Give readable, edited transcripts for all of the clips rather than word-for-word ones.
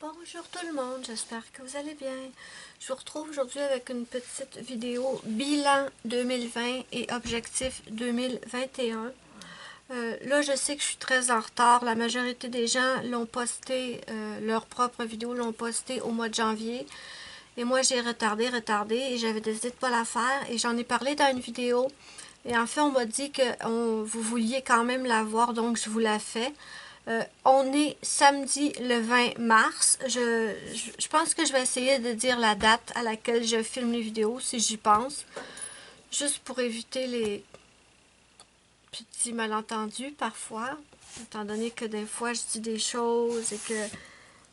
Bonjour tout le monde, j'espère que vous allez bien. Je vous retrouve aujourd'hui avec une petite vidéo bilan 2020 et objectif 2021. Là, je sais que je suis très en retard. La majorité des gens l'ont posté, leur propre vidéo l'ont posté au mois de janvier. Et moi, j'ai retardé et j'avais décidé de ne pas la faire. Et j'en ai parlé dans une vidéo. Et en fait, on m'a dit que vous vouliez quand même la voir, donc je vous la fais. On est samedi le 20 mars. Je pense que je vais essayer de dire la date à laquelle je filme les vidéos, si j'y pense. Juste pour éviter les petits malentendus parfois. Étant donné que des fois, je dis des choses et que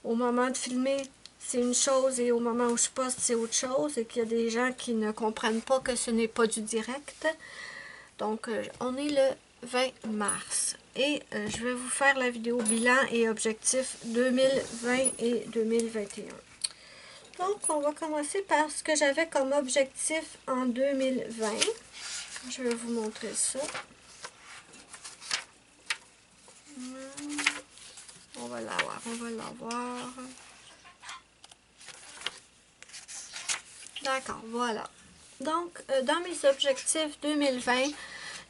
au moment de filmer, c'est une chose et au moment où je poste, c'est autre chose. Et qu'il y a des gens qui ne comprennent pas que ce n'est pas du direct. Donc, on est le 20 mars. Et je vais vous faire la vidéo bilan et objectif 2020 et 2021. Donc, on va commencer par ce que j'avais comme objectif en 2020. Je vais vous montrer ça. On va l'avoir, on va l'avoir. D'accord, voilà. Donc, dans mes objectifs 2020,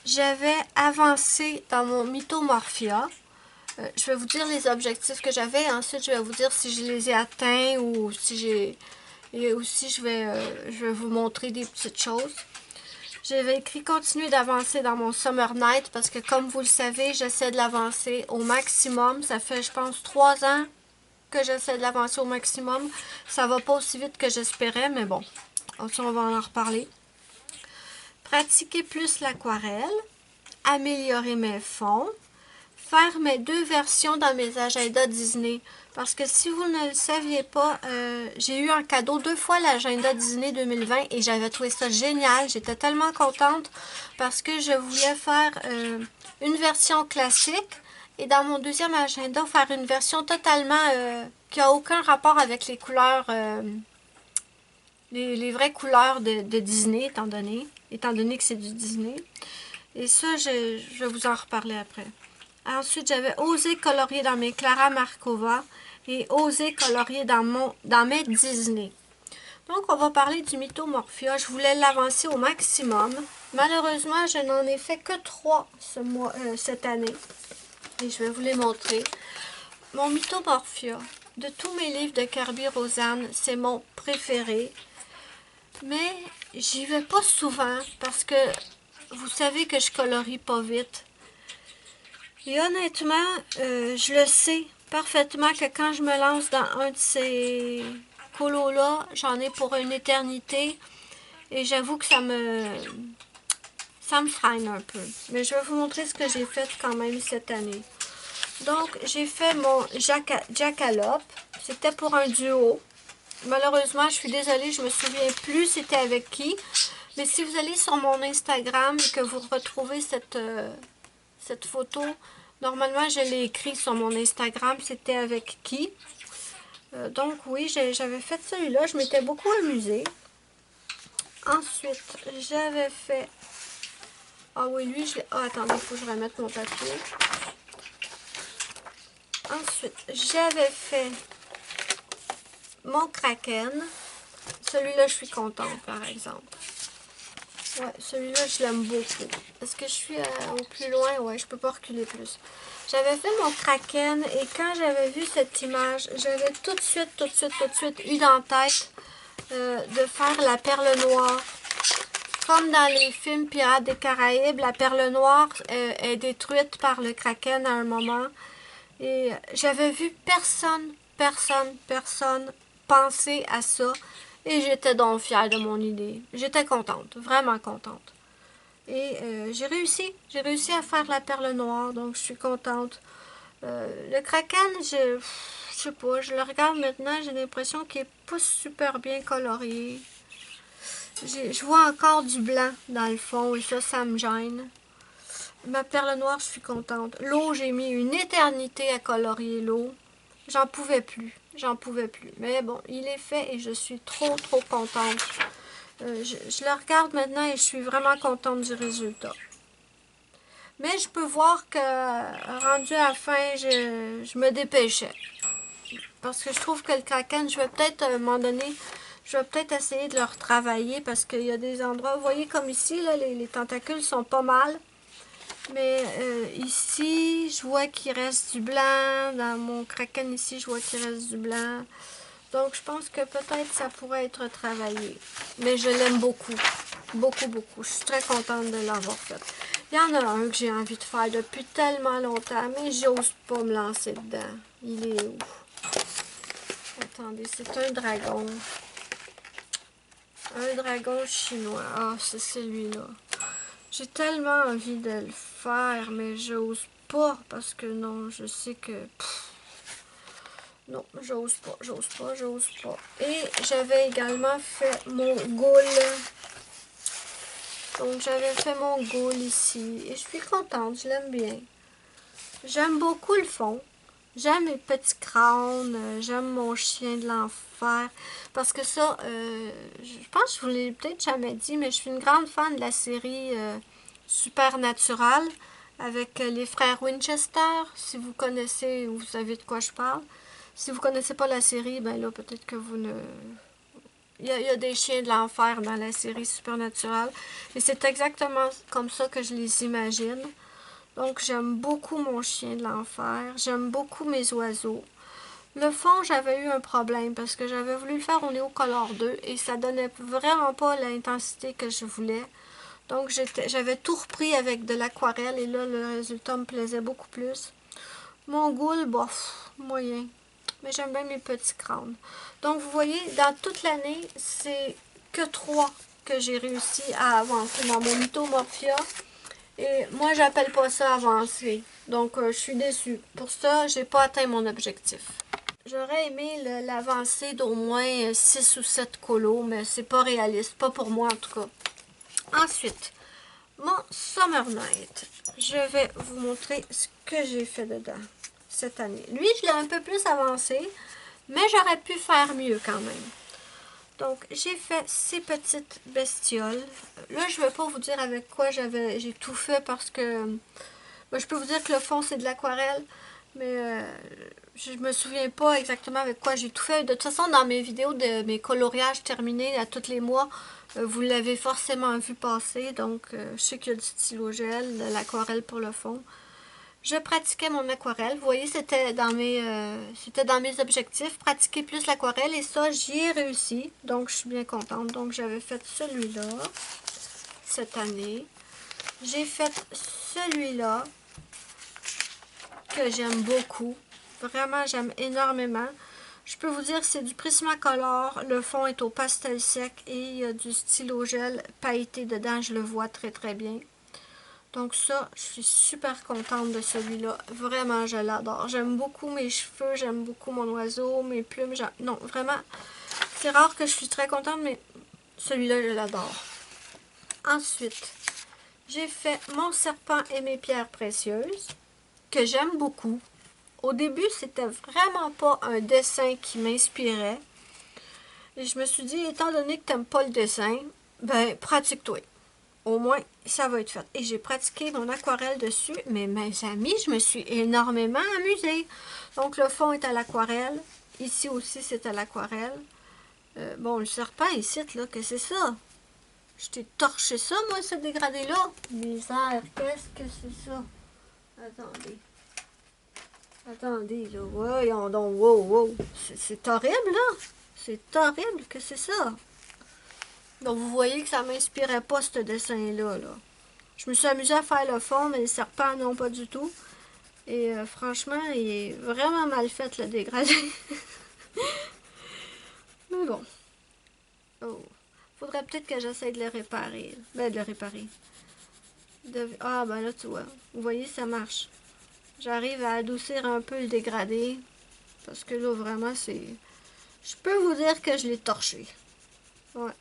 j'avais avancé dans mon mythomorphia. Je vais vous dire les objectifs que j'avais. Ensuite, je vais vous dire si je les ai atteints ou si j'ai... Et aussi, je vais vous montrer des petites choses. J'avais écrit continuer d'avancer dans mon Summer Night parce que, comme vous le savez, j'essaie de l'avancer au maximum. Ça fait, je pense, 3 ans que j'essaie de l'avancer au maximum. Ça va pas aussi vite que j'espérais, mais bon, on va en reparler. Pratiquer plus l'aquarelle, améliorer mes fonds, faire mes 2 versions dans mes agendas Disney. Parce que si vous ne le saviez pas, j'ai eu en cadeau 2 fois l'agenda Disney 2020 et j'avais trouvé ça génial. J'étais tellement contente parce que je voulais faire une version classique et dans mon deuxième agenda, faire une version totalement qui n'a aucun rapport avec les couleurs, les vraies couleurs de Disney, étant donné que c'est du Disney. Et ça, je vais vous en reparler après. Ensuite, j'avais osé colorier dans mes Clara Markova et osé colorier dans mes Disney. Donc, on va parler du mythomorphia. Je voulais l'avancer au maximum. Malheureusement, je n'en ai fait que 3 cette année. Et je vais vous les montrer. Mon mythomorphia, de tous mes livres de Kirby Rosanne, c'est mon préféré. Mais j'y vais pas souvent parce que vous savez que je colorie pas vite. Et honnêtement, je le sais parfaitement que quand je me lance dans un de ces colos-là, j'en ai pour une éternité. Et j'avoue que ça me freine un peu. Mais je vais vous montrer ce que j'ai fait quand même cette année. Donc, j'ai fait mon Jackalope. C'était pour un duo. Malheureusement, je suis désolée, je me souviens plus c'était avec qui. Mais si vous allez sur mon Instagram et que vous retrouvez cette photo, normalement, je l'ai écrit sur mon Instagram, c'était avec qui. Donc oui, j'avais fait celui-là, je m'étais beaucoup amusée. Ensuite, j'avais fait... Ah oui, lui, je l'ai... Ah, attendez, il faut que je remette mon papier. Ensuite, j'avais fait mon Kraken. Celui-là, je suis contente, par exemple. Ouais, celui-là, je l'aime beaucoup. Est-ce que je suis au plus loin? Ouais, je peux pas reculer plus. J'avais fait mon Kraken et quand j'avais vu cette image, j'avais tout de suite eu dans la tête de faire la perle noire. Comme dans les films Pirates des Caraïbes, la perle noire est détruite par le Kraken à un moment. Et j'avais vu personne penser à ça. Et j'étais donc fière de mon idée. J'étais contente, vraiment contente. Et j'ai réussi à faire la perle noire, donc je suis contente. Le Kraken, je sais pas, je le regarde maintenant, j'ai l'impression qu'il est pas super bien colorié. Je vois encore du blanc dans le fond et ça me gêne. Ma perle noire, je suis contente. L'eau, j'ai mis une éternité à colorier l'eau. J'en pouvais plus. Mais bon, il est fait et je suis trop contente. Je le regarde maintenant et je suis vraiment contente du résultat. Mais je peux voir que, rendu à la fin, je me dépêchais. parce que je trouve que le kraken, je vais peut-être, à un moment donné, je vais peut-être essayer de le retravailler parce qu'il y a des endroits, vous voyez comme ici, là, les tentacules sont pas mal. Mais ici, je vois qu'il reste du blanc. Dans mon kraken ici, je vois qu'il reste du blanc. Donc, je pense que peut-être ça pourrait être travaillé. Mais je l'aime beaucoup. Beaucoup, beaucoup. Je suis très contente de l'avoir fait. Il y en a un que j'ai envie de faire depuis tellement longtemps, mais j'ose pas me lancer dedans. Il est où? Attendez, c'est un dragon. Un dragon chinois. Ah, c'est celui-là. J'ai tellement envie de le faire, mais j'ose pas parce que non, je sais que... non, j'ose pas, j'ose pas, j'ose pas. Et j'avais également fait mon goule. Donc, j'avais fait mon goule ici. Et je suis contente, je l'aime bien. J'aime beaucoup le fond. J'aime les petits crânes. J'aime mon chien de l'enfer. Parce que ça, je pense que je vous l'ai peut-être jamais dit, mais je suis une grande fan de la série Supernatural avec les frères Winchester. Si vous connaissez ou vous savez de quoi je parle. Si vous connaissez pas la série, ben là, peut-être que vous ne... Il y a des chiens de l'enfer dans la série Supernatural. Et c'est exactement comme ça que je les imagine. Donc, j'aime beaucoup mon chien de l'enfer. J'aime beaucoup mes oiseaux. Le fond, j'avais eu un problème parce que j'avais voulu le faire au Neocolor 2 et ça donnait vraiment pas l'intensité que je voulais. Donc, j'avais tout repris avec de l'aquarelle et là, le résultat me plaisait beaucoup plus. Mon goule, bof, moyen. Mais j'aime bien mes petits crânes. Donc, vous voyez, dans toute l'année, c'est que 3 que j'ai réussi à avancer dans mon Mythomorphia. Et moi, j'appelle pas ça avancer. Donc, je suis déçue. Pour ça, j'ai pas atteint mon objectif. J'aurais aimé l'avancer d'au moins 6 ou 7 colos, mais c'est pas réaliste. Pas pour moi, en tout cas. Ensuite, mon Summer Night. Je vais vous montrer ce que j'ai fait dedans cette année. Lui, je l'ai un peu plus avancé, mais j'aurais pu faire mieux quand même. Donc, j'ai fait ces petites bestioles. Là, je ne vais pas vous dire avec quoi j'ai tout fait parce que... ben, je peux vous dire que le fond, c'est de l'aquarelle, mais je me souviens pas exactement avec quoi j'ai tout fait. De toute façon, dans mes vidéos de mes coloriages terminés à tous les mois, vous l'avez forcément vu passer. Donc, je sais qu'il y a du stylo gel, de l'aquarelle pour le fond. Je pratiquais mon aquarelle. Vous voyez, c'était dans mes objectifs, pratiquer plus l'aquarelle. Et ça, j'y ai réussi. Donc, je suis bien contente. Donc, j'avais fait celui-là cette année. J'ai fait celui-là que j'aime beaucoup. Vraiment, j'aime énormément. Je peux vous dire que c'est du Prismacolor. Le fond est au pastel sec et il y a du stylo gel pailleté dedans. Je le vois très très bien. Donc ça, je suis super contente de celui-là. Vraiment, je l'adore. J'aime beaucoup mes cheveux, j'aime beaucoup mon oiseau, mes plumes. Non, vraiment, c'est rare que je suis très contente, mais celui-là, je l'adore. Ensuite, j'ai fait mon serpent et mes pierres précieuses, que j'aime beaucoup. Au début, c'était vraiment pas un dessin qui m'inspirait. Et je me suis dit, étant donné que tu n'aimes pas le dessin, ben, pratique-toi. Au moins, ça va être fait. Et j'ai pratiqué mon aquarelle dessus, mais mes amis, je me suis énormément amusée. Donc, le fond est à l'aquarelle. Ici aussi, c'est à l'aquarelle. Bon, le serpent ici, là, que c'est ça? Je t'ai torché ça, moi, ce dégradé-là. Misère, qu'est-ce que c'est ça? Attendez. Attendez, là. Voyons donc. Wow, wow. C'est horrible, là. C'est horrible que c'est ça. Donc, vous voyez que ça ne m'inspirait pas, ce dessin-là, là. Je me suis amusée à faire le fond, mais les serpents, non, pas du tout. Et franchement, il est vraiment mal fait, le dégradé. Mais bon. Oh. Faudrait peut-être que j'essaie de le réparer. Ben, de le réparer. Ah, ben là, tu vois. Vous voyez, ça marche. J'arrive à adoucir un peu le dégradé. Parce que là, vraiment, c'est... Je peux vous dire que je l'ai torché. Ouais.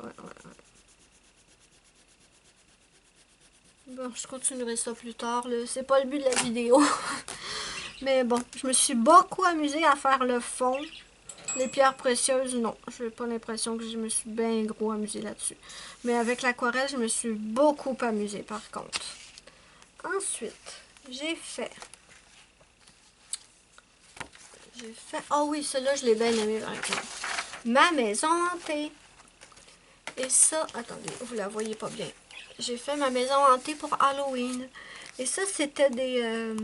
Bon, je continuerai ça plus tard. C'est pas le but de la vidéo. Mais bon, je me suis beaucoup amusée à faire le fond. Les pierres précieuses, non. Je n'ai pas l'impression que je me suis bien gros amusée là-dessus. Mais avec l'aquarelle, je me suis beaucoup amusée par contre. Ensuite, j'ai fait j'ai fait... Ah oui, celui-là, je l'ai bien aimé, par exemple. Ma maison hantée. Et ça, attendez, vous la voyez pas bien. J'ai fait ma maison hantée pour Halloween. Et ça, c'était des...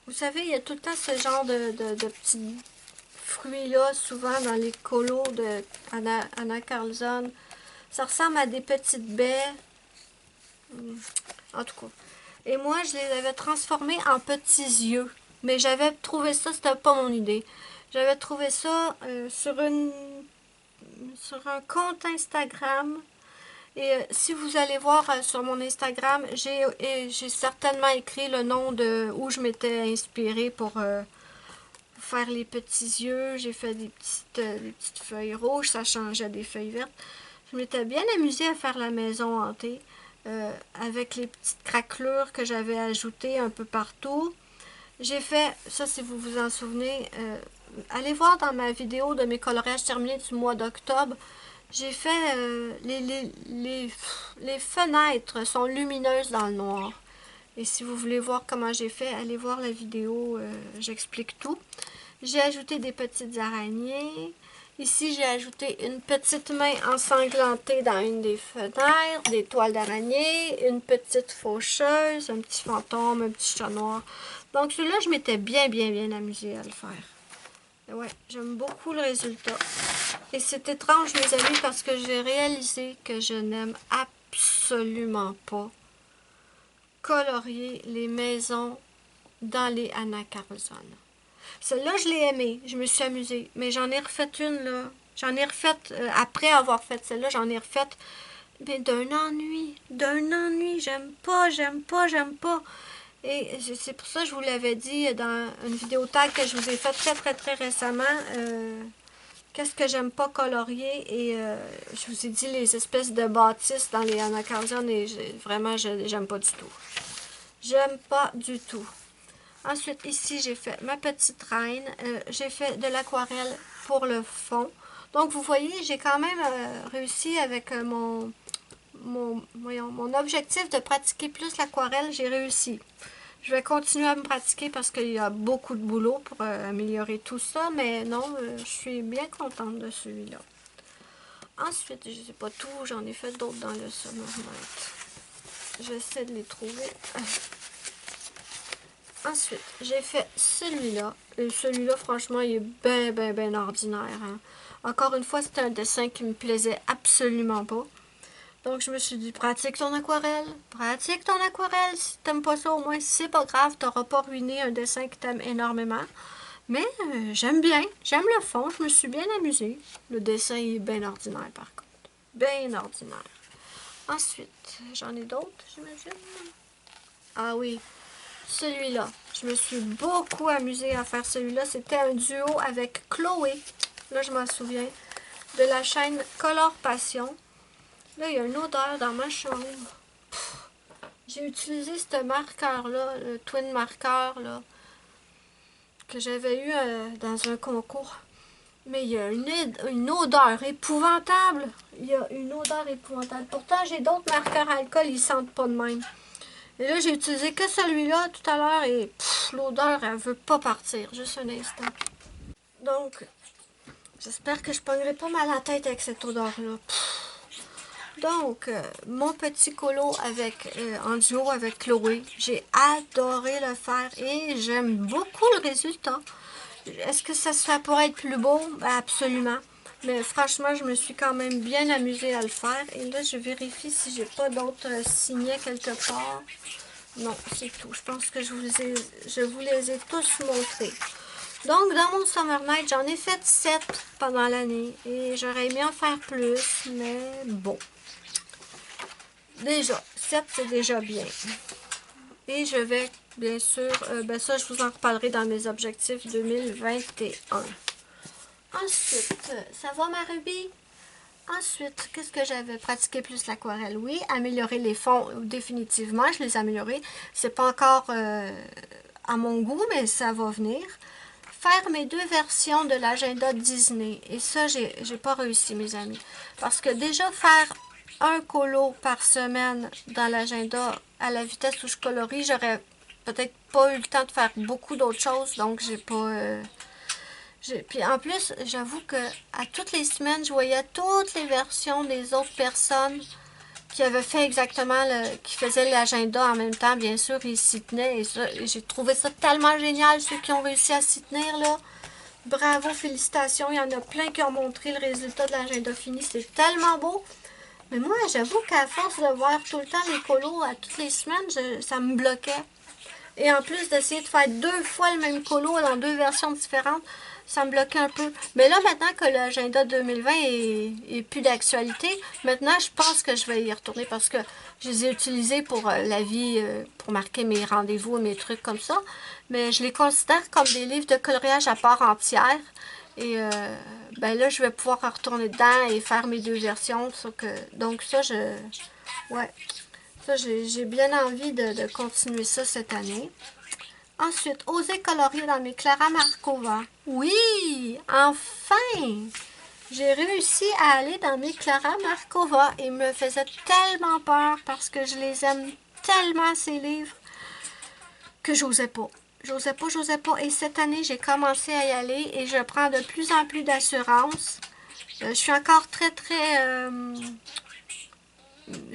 vous savez, il y a tout le temps ce genre de petits fruits-là, souvent dans les colos de Anna Carlson. Ça ressemble à des petites baies. En tout cas. Et moi, je les avais transformés en petits yeux. Mais j'avais trouvé ça, c'était pas mon idée. J'avais trouvé ça sur un compte Instagram. Et si vous allez voir sur mon Instagram, j'ai certainement écrit le nom de où je m'étais inspirée pour faire les petits yeux. J'ai fait des petites feuilles rouges, ça changeait des feuilles vertes. Je m'étais bien amusée à faire la maison hantée avec les petites craquelures que j'avais ajoutées un peu partout. J'ai fait, ça si vous vous en souvenez, allez voir dans ma vidéo de mes coloriages terminés du mois d'octobre. J'ai fait, les fenêtres sont lumineuses dans le noir. Et si vous voulez voir comment j'ai fait, allez voir la vidéo, j'explique tout. J'ai ajouté des petites araignées. Ici, j'ai ajouté une petite main ensanglantée dans une des fenêtres, des toiles d'araignée, une petite faucheuse, un petit fantôme, un petit chat noir. Donc celui-là, je m'étais bien amusée à le faire. Ouais, j'aime beaucoup le résultat. Et c'est étrange, mes amis, parce que j'ai réalisé que je n'aime absolument pas colorier les maisons dans les Anna Carlson. Celle-là, je l'ai aimée, je me suis amusée, mais j'en ai refait une, là. J'en ai refait, après avoir fait celle-là, j'en ai refait, mais d'un ennui, j'aime pas. Et c'est pour ça que je vous l'avais dit dans une vidéo tag que je vous ai faite très récemment. Qu'est-ce que j'aime pas colorier? Et je vous ai dit les espèces de bâtisses dans les Anna Carlson et vraiment, j'aime pas du tout. J'aime pas du tout. Ensuite, ici, j'ai fait ma petite reine. J'ai fait de l'aquarelle pour le fond. Donc, vous voyez, j'ai quand même réussi avec mon objectif de pratiquer plus l'aquarelle. J'ai réussi. Je vais continuer à me pratiquer parce qu'il y a beaucoup de boulot pour améliorer tout ça. Mais non, je suis bien contente de celui-là. Ensuite, je ne sais pas tout. J'en ai fait d'autres dans le Summernight. J'essaie de les trouver. Ensuite, j'ai fait celui-là. Et celui-là, franchement, il est bien ordinaire. Hein. Encore une fois, c'était un dessin qui me plaisait absolument pas. Donc, je me suis dit, pratique ton aquarelle. Pratique ton aquarelle. Si t'aimes pas ça, au moins, c'est pas grave. T'auras pas ruiné un dessin que t'aimes énormément. Mais j'aime bien. J'aime le fond. Je me suis bien amusée. Le dessin, il est bien ordinaire, par contre. Bien ordinaire. Ensuite, j'en ai d'autres, j'imagine. Ah oui. Celui-là, je me suis beaucoup amusée à faire celui-là. C'était un duo avec Chloé. Là, je m'en souviens. De la chaîne Color Passion. Là, il y a une odeur dans ma chambre. J'ai utilisé ce marqueur-là, le twin marqueur, là, que j'avais eu dans un concours. Mais il y a une odeur épouvantable. Il y a une odeur épouvantable. Pourtant, j'ai d'autres marqueurs alcool, ils sentent pas de même. Et là, j'ai utilisé que celui-là tout à l'heure et l'odeur, elle veut pas partir. Juste un instant. Donc, j'espère que je pognerai pas mal la tête avec cette odeur-là. Donc, mon petit colo en duo avec Chloé, j'ai adoré le faire et j'aime beaucoup le résultat. Est-ce que ça pourrait être plus beau? Ben, absolument. Mais franchement, je me suis quand même bien amusée à le faire. Et là, je vérifie si j'ai pas d'autres signets quelque part. Non, c'est tout. Je pense que je vous les ai tous montrés. Donc, dans mon Summer Night, j'en ai fait 7 pendant l'année. Et j'aurais aimé en faire plus, mais bon. Déjà, 7, c'est déjà bien. Et je vais, bien sûr, ben ça, je vous en reparlerai dans mes objectifs 2021. Ensuite, ça va ma Ruby? Ensuite, qu'est-ce que j'avais pratiqué plus l'aquarelle? Oui, améliorer les fonds, définitivement, je les ai améliorés. C'est pas encore à mon goût, mais ça va venir. Faire mes 2 versions de l'agenda Disney. Et ça, j'ai pas réussi, mes amis. Parce que déjà, faire un colo par semaine dans l'agenda à la vitesse où je colorie, j'aurais peut-être pas eu le temps de faire beaucoup d'autres choses, donc j'ai pas Puis en plus, j'avoue que à toutes les semaines, je voyais toutes les versions des autres personnes qui avaient fait exactement, qui faisaient l'agenda en même temps. Bien sûr, ils s'y tenaient. Et j'ai trouvé ça tellement génial, ceux qui ont réussi à s'y tenir, là. Bravo, félicitations. Il y en a plein qui ont montré le résultat de l'agenda fini. C'est tellement beau. Mais moi, j'avoue qu'à force de voir tout le temps les colos à toutes les semaines, ça me bloquait. Et en plus d'essayer de faire 2 fois le même colo dans 2 versions différentes, ça me bloquait un peu. Mais là, maintenant que l'agenda 2020 est plus d'actualité, maintenant, je pense que je vais y retourner parce que je les ai utilisés pour la vie, pour marquer mes rendez-vous et mes trucs comme ça. Mais je les considère comme des livres de coloriage à part entière. Et ben là, je vais pouvoir retourner dedans et faire mes 2 versions. Donc ça, ouais, ça, j'ai bien envie de continuer ça cette année. Ensuite, oser colorier dans mes Clara Markova. Oui, enfin! J'ai réussi à aller dans mes Clara Markova et me faisait tellement peur parce que je les aime tellement ces livres que j'osais pas. J'osais pas. Et cette année, j'ai commencé à y aller et je prends de plus en plus d'assurance. Je suis encore très,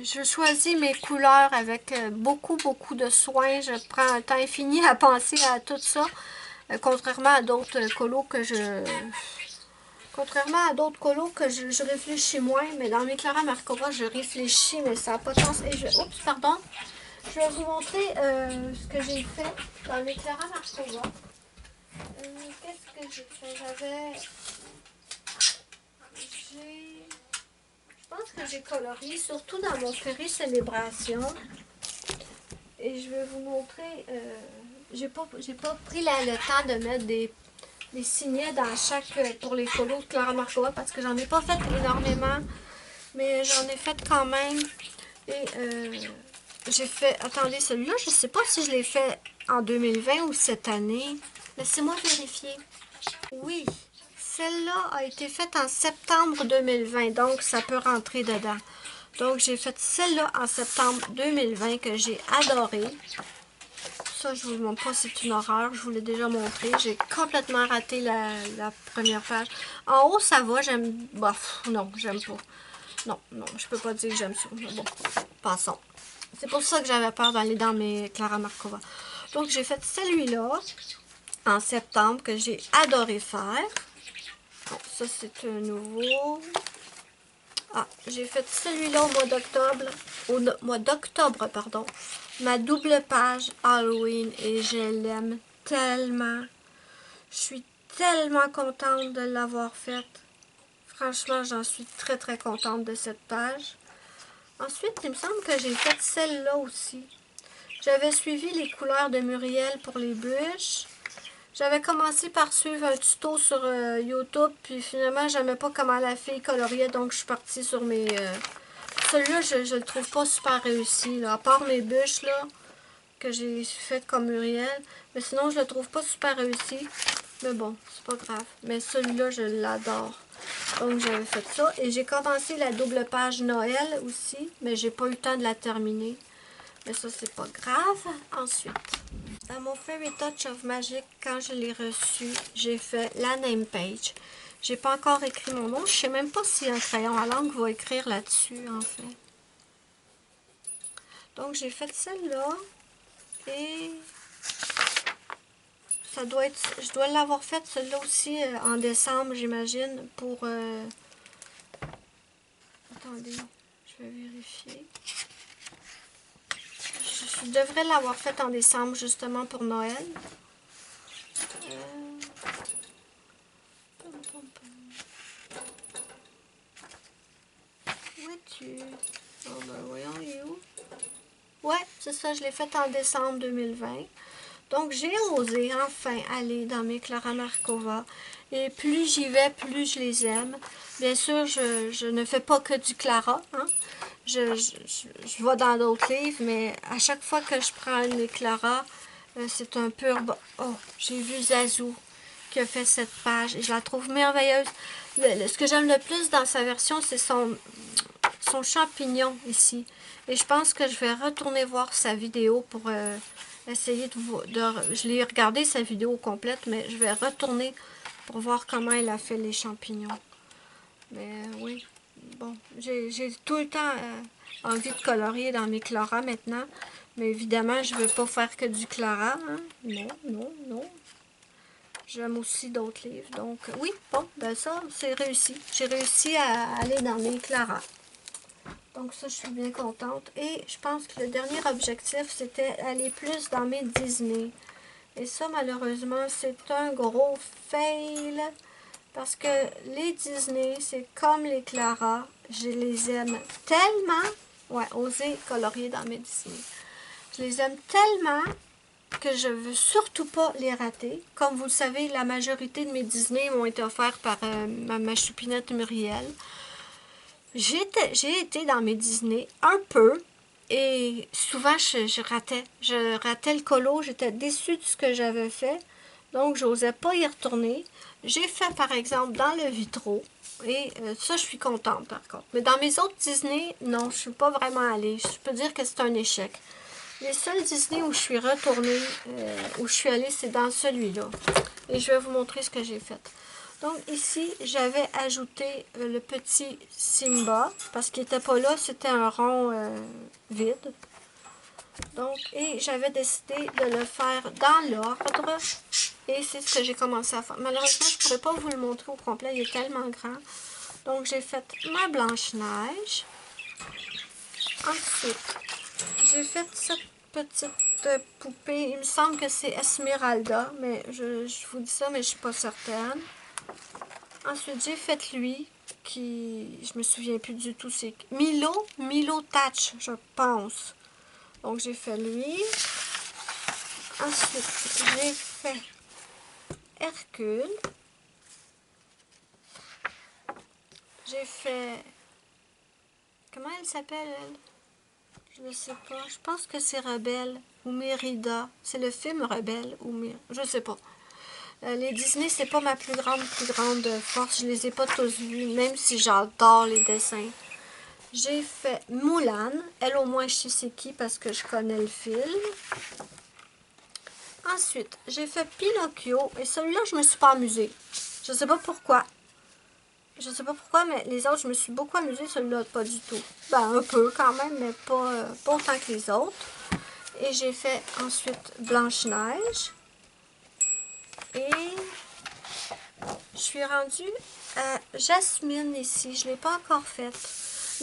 je choisis mes couleurs avec beaucoup de soin. Je prends un temps infini à penser à tout ça. Contrairement à d'autres colos que je réfléchis moins. Mais dans mes Clara Markova, je réfléchis, mais ça n'a pas de sens. Et oups, pardon. Je vais vous montrer ce que j'ai fait dans mes Clara Markova. Qu'est-ce que j'ai fait? Je pense que j'ai colorié, surtout dans mon Ferry Célébration. Et je vais vous montrer, j'ai pas pris le temps de mettre des signets dans chaque, pour les colos de Clara Markova parce que j'en ai pas fait énormément, mais j'en ai fait quand même. Et j'ai fait, attendez, celui-là, je sais pas si je l'ai fait en 2020 ou cette année. Laissez-moi vérifier. Oui, celle-là a été faite en septembre 2020, donc ça peut rentrer dedans. Donc, j'ai fait celle-là en septembre 2020 que j'ai adorée. Ça, je vous le montre pas, c'est une horreur. Je vous l'ai déjà montré. J'ai complètement raté la première page. En haut, ça va. J'aime... Bof, non, j'aime pas. Non, je peux pas dire que j'aime ça. Mais bon, passons. C'est pour ça que j'avais peur d'aller dans mes Clara Markova. Donc, j'ai fait celui-là en septembre que j'ai adoré faire. Bon, ça, c'est un nouveau... Ah, j'ai fait celui-là au mois d'octobre, pardon. Ma double page Halloween et je l'aime tellement. Je suis tellement contente de l'avoir faite. Franchement, j'en suis très contente de cette page. Ensuite, il me semble que j'ai fait celle-là aussi. J'avais suivi les couleurs de Muriel pour les bûches. J'avais commencé par suivre un tuto sur YouTube, puis finalement, j'aimais pas comment la fille coloriait, donc je suis partie sur mes... Celui-là, je le trouve pas super réussi, là, à part mes bûches, là, que j'ai faites comme Muriel. Mais sinon, je le trouve pas super réussi. Mais bon, c'est pas grave. Mais celui-là, je l'adore. Donc, j'avais fait ça. Et j'ai commencé la double page Noël aussi, mais j'ai pas eu le temps de la terminer. Mais ça, c'est pas grave. Ensuite, dans mon Fairy Touch of Magic, quand je l'ai reçu, j'ai fait la name page. J'ai pas encore écrit mon nom. Je sais même pas si un crayon à langue va écrire là-dessus, en fait. Donc, j'ai fait celle-là. Et ça doit être... Je dois l'avoir faite, celle-là aussi, en décembre, j'imagine, pour... Attendez, je vais vérifier. Je devrais l'avoir faite en décembre, justement, pour Noël. Où es-tu? Oh ben, voyons, il est où? Ouais, c'est ça, je l'ai faite en décembre 2020. Donc, j'ai osé enfin aller dans mes Clara Markova. Et plus j'y vais, plus je les aime. Bien sûr, je ne fais pas que du Clara. Hein? Je vais dans d'autres livres, mais à chaque fois que je prends une Clara, c'est un pur... Oh, j'ai vu Zazou qui a fait cette page et je la trouve merveilleuse. Ce que j'aime le plus dans sa version, c'est son champignon ici. Et je pense que je vais retourner voir sa vidéo pour essayer de... Je l'ai regardé sa vidéo complète, mais je vais retourner pour voir comment elle a fait les champignons. Mais oui, bon, j'ai tout le temps envie de colorier dans mes Clara maintenant. Mais évidemment, je ne veux pas faire que du Clara. Hein? Non, non, non. J'aime aussi d'autres livres. Donc, oui, bon, ben ça, c'est réussi. J'ai réussi à aller dans mes Clara. Donc ça, je suis bien contente. Et je pense que le dernier objectif, c'était aller plus dans mes Disney. Et ça, malheureusement, c'est un gros fail. Parce que les Disney, c'est comme les Clara. Je les aime tellement. Ouais, oser colorier dans mes Disney. Je les aime tellement que je veux surtout pas les rater. Comme vous le savez, la majorité de mes Disney m'ont été offerts par ma choupinette Muriel. J'ai été dans mes Disney un peu et souvent je ratais. Je ratais le colo, j'étais déçue de ce que j'avais fait. Donc, j'osais pas y retourner. J'ai fait, par exemple, dans le vitro. Et ça, je suis contente, par contre. Mais dans mes autres Disney, non, je suis pas vraiment allée. Je peux dire que c'est un échec. Les seuls Disney où je suis retournée, où je suis allée, c'est dans celui-là. Et je vais vous montrer ce que j'ai fait. Donc, ici, j'avais ajouté le petit Simba. Parce qu'il n'était pas là, c'était un rond vide. Donc, et j'avais décidé de le faire dans l'ordre. Et c'est ce que j'ai commencé à faire. Malheureusement, je ne pourrais pas vous le montrer au complet. Il est tellement grand. Donc, j'ai fait ma Blanche-Neige. Ensuite, j'ai fait cette petite poupée. Il me semble que c'est Esmeralda. Mais je vous dis ça, mais je ne suis pas certaine. Ensuite, j'ai fait lui. Je me souviens plus du tout. C'est Milo Touch, je pense. Donc, j'ai fait lui. Ensuite, j'ai fait Hercule. J'ai fait... Comment elle s'appelle, elle? Je ne sais pas. Je pense que c'est Rebelle ou Mérida. C'est le film Rebelle ou Mérida. Je ne sais pas. Les Disney, c'est pas ma plus grande force. Je les ai pas tous vus, même si j'adore les dessins. J'ai fait Moulin. Elle, au moins, je sais c'est qui parce que je connais le film. Ensuite, j'ai fait Pinocchio. Et celui-là, je me suis pas amusée. Je sais pas pourquoi. Je sais pas pourquoi, mais les autres, je me suis beaucoup amusée. Celui-là, pas du tout. Ben, un peu quand même, mais pas autant que les autres. Et j'ai fait ensuite Blanche-Neige. Et je suis rendue à Jasmine ici. Je ne l'ai pas encore faite.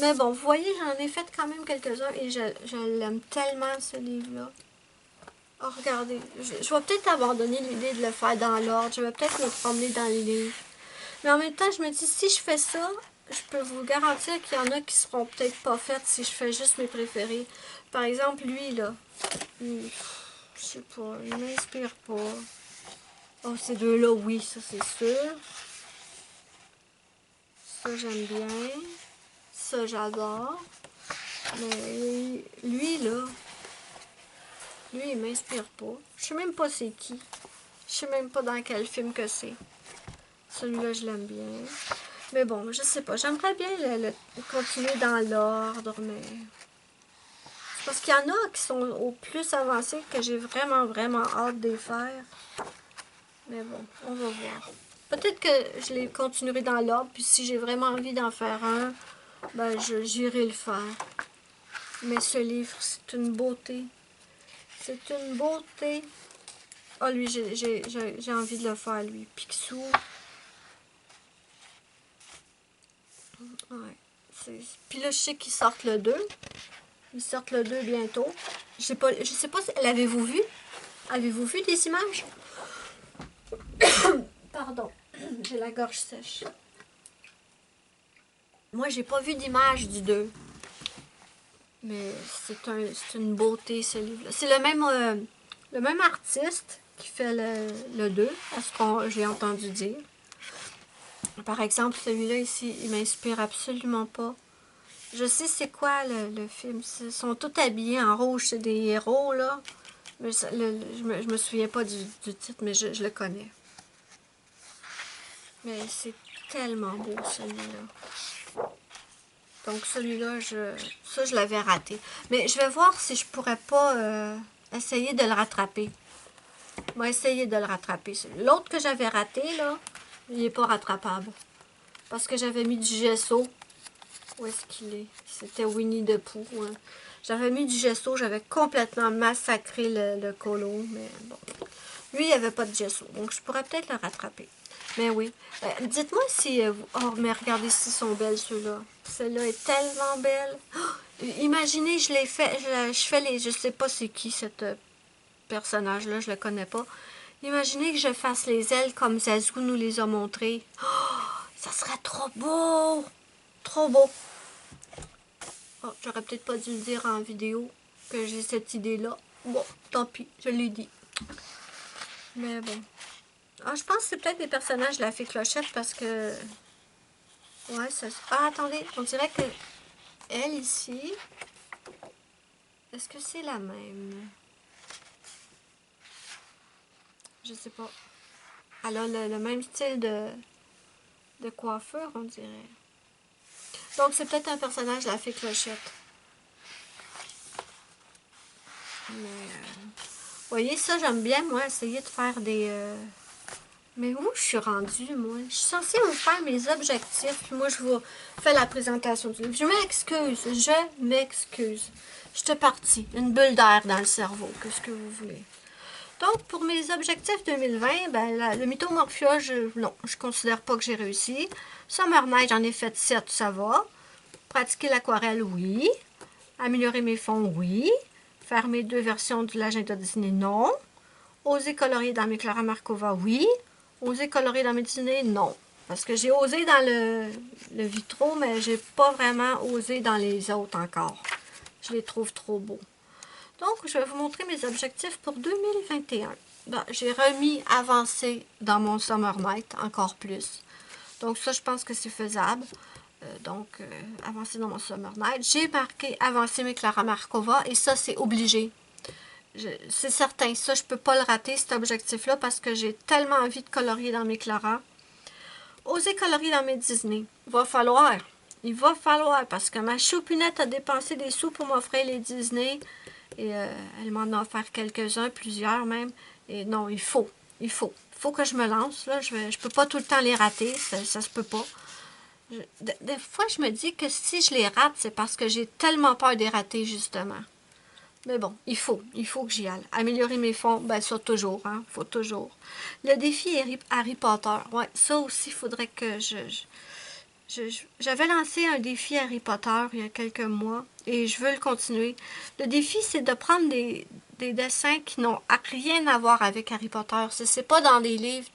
Mais bon, vous voyez, j'en ai fait quand même quelques-uns et je l'aime tellement, ce livre-là. Oh, regardez, je vais peut-être abandonner l'idée de le faire dans l'ordre. Je vais peut-être me promener dans les livres. Mais en même temps, je me dis, si je fais ça, je peux vous garantir qu'il y en a qui seront peut-être pas faites si je fais juste mes préférés. Par exemple, lui, là. Je sais pas, il m'inspire pas. Oh, ces deux-là, oui, ça c'est sûr. Ça, j'aime bien. Ça, j'adore. Mais lui, là, lui, il m'inspire pas. Je sais même pas c'est qui. Je sais même pas dans quel film que c'est. Celui-là, je l'aime bien. Mais bon, je sais pas. J'aimerais bien le continuer dans l'ordre, mais... C'est parce qu'il y en a qui sont au plus avancés que j'ai vraiment, vraiment hâte de les faire. Mais bon, on va voir. Peut-être que je les continuerai dans l'ordre, puis si j'ai vraiment envie d'en faire un, ben j'irai le faire. Mais ce livre, c'est une beauté. C'est une beauté. Ah, lui, j'ai envie de le faire, lui. Picsou. Ouais. Puis là, je sais qu'ils sortent le 2. Ils sortent le 2 bientôt. Je sais pas si... L'avez-vous vu? Avez-vous vu des images? Pardon. J'ai la gorge sèche. Moi, j'ai pas vu d'image du 2. Mais c'est une beauté, ce livre-là. C'est le même artiste qui fait le 2, à ce que j'ai entendu dire. Par exemple, celui-là ici, il m'inspire absolument pas. Je sais c'est quoi le film. Ils sont tous habillés en rouge, c'est des héros, là. Mais je me souviens pas du titre, mais je le connais. Mais c'est tellement beau, celui-là. Donc, celui-là, je l'avais raté. Mais je vais voir si je pourrais pas essayer de le rattraper. Je vais essayer de le rattraper. L'autre que j'avais raté, là, Il n'est pas rattrapable. Parce que j'avais mis du gesso. Où est-ce qu'il est? C'était Winnie the Pooh. Hein. J'avais mis du gesso, j'avais complètement massacré le colo, mais bon. Lui, il n'y avait pas de gesso, donc je pourrais peut-être le rattraper. Mais oui. Dites-moi si... oh, mais regardez s'ils sont belles, ceux-là. Celle-là est tellement belle. Oh, imaginez, je l'ai fait... Je fais les... Je sais pas c'est qui, cette personnage-là, je le connais pas. Imaginez que je fasse les ailes comme Zazou nous les a montrées. Oh, ça serait trop beau! Trop beau! Oh, j'aurais peut-être pas dû le dire en vidéo que j'ai cette idée-là. Bon, tant pis, je l'ai dit. Mais bon. Ah, je pense que c'est peut-être des personnages de la fée Clochette parce que... Ouais, ça... Ah, attendez, on dirait que... Elle, ici... Est-ce que c'est la même? Je sais pas. Elle a le même style de coiffure, on dirait. Donc, c'est peut-être un personnage de la fée Clochette. Mais... Vous voyez, ça, j'aime bien, moi, essayer de faire des... Mais où je suis rendue, moi? Je suis censée vous faire mes objectifs, puis moi, je vous fais la présentation du livre. Je m'excuse. Je suis partie. Une bulle d'air dans le cerveau, qu'est-ce que vous voulez. Donc, pour mes objectifs 2020, ben, le Mythomorphia, non, je considère pas que j'ai réussi. Summer Night, j'en ai fait 7, ça va. Pratiquer l'aquarelle, oui. Améliorer mes fonds, oui. Faire mes 2 versions de l'agenda Disney, non. Oser colorier dans mes Clara Markova, oui. Oser colorer dans mes Disney, non. Parce que j'ai osé dans le vitro, mais j'ai pas vraiment osé dans les autres encore. Je les trouve trop beaux. Donc, je vais vous montrer mes objectifs pour 2021. Ben, j'ai remis avancé dans mon Summer Night encore plus. Donc, ça, je pense que c'est faisable. Avancer dans mon Summer Night. J'ai marqué avancer mes Clara Markova et ça, c'est obligé. C'est certain, ça, je peux pas le rater, cet objectif-là, parce que j'ai tellement envie de colorier dans mes Clara. Oser colorier dans mes Disney. Il va falloir, parce que ma choupinette a dépensé des sous pour m'offrir les Disney. Et elle m'en a offert quelques-uns, plusieurs même. Et non, il faut que je me lance, là. Je peux pas tout le temps les rater, ça se peut pas. Des fois, je me dis que si je les rate, c'est parce que j'ai tellement peur de les rater, justement. Mais bon, il faut que j'y aille. Améliorer mes fonds, ben ça toujours, hein, faut toujours. Le défi Harry Potter, ouais, ça aussi, il faudrait que j'avais lancé un défi Harry Potter il y a quelques mois et je veux le continuer. Le défi, c'est de prendre des dessins qui n'ont rien à voir avec Harry Potter. C'est pas dans des livres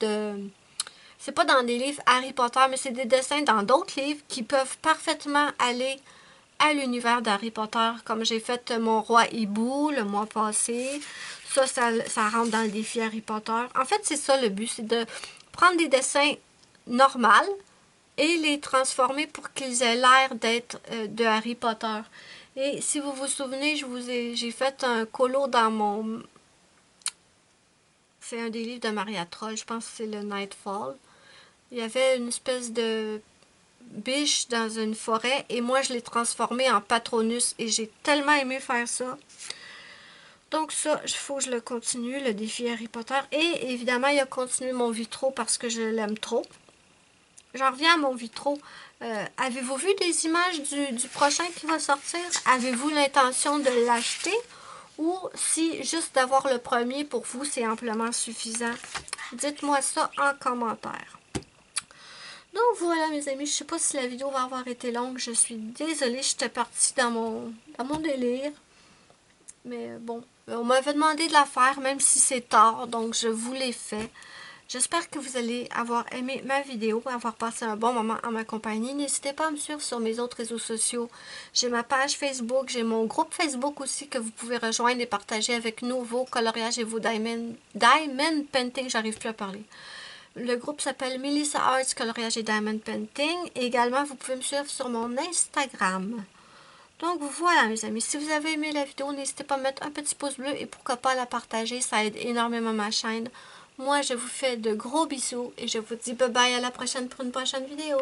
c'est pas dans des livres Harry Potter, mais c'est des dessins dans d'autres livres qui peuvent parfaitement aller à l'univers d'Harry Potter, comme j'ai fait Mon Roi Hibou le mois passé. Ça rentre dans le défi Harry Potter. En fait, c'est ça le but, c'est de prendre des dessins normaux et les transformer pour qu'ils aient l'air d'être de Harry Potter. Et si vous vous souvenez, j'ai fait un colo dans mon... C'est un des livres de Maria Troll, je pense que c'est le Nightfall. Il y avait une espèce de biche dans une forêt et moi je l'ai transformé en Patronus et j'ai tellement aimé faire ça. Donc ça, il faut que je le continue, le défi Harry Potter. Et évidemment, il a continué mon vitro parce que je l'aime trop. J'en reviens à mon vitro. Avez-vous vu des images du prochain qui va sortir? Avez-vous l'intention de l'acheter? Ou si juste d'avoir le premier pour vous, c'est amplement suffisant? Dites-moi ça en commentaire. Donc voilà mes amis, je ne sais pas si la vidéo va avoir été longue, je suis désolée, j'étais partie dans mon délire. Mais bon, on m'avait demandé de la faire, même si c'est tard, donc je vous l'ai fait. J'espère que vous allez avoir aimé ma vidéo, avoir passé un bon moment en ma compagnie. N'hésitez pas à me suivre sur mes autres réseaux sociaux. J'ai ma page Facebook, j'ai mon groupe Facebook aussi que vous pouvez rejoindre et partager avec nous vos coloriages et vos diamond painting, j'arrive plus à parler. Le groupe s'appelle Melissa Arts Coloriage et Diamond Painting. Et également, vous pouvez me suivre sur mon Instagram. Donc voilà mes amis, si vous avez aimé la vidéo, n'hésitez pas à mettre un petit pouce bleu et pourquoi pas la partager, ça aide énormément ma chaîne. Moi, je vous fais de gros bisous et je vous dis bye bye à la prochaine pour une prochaine vidéo.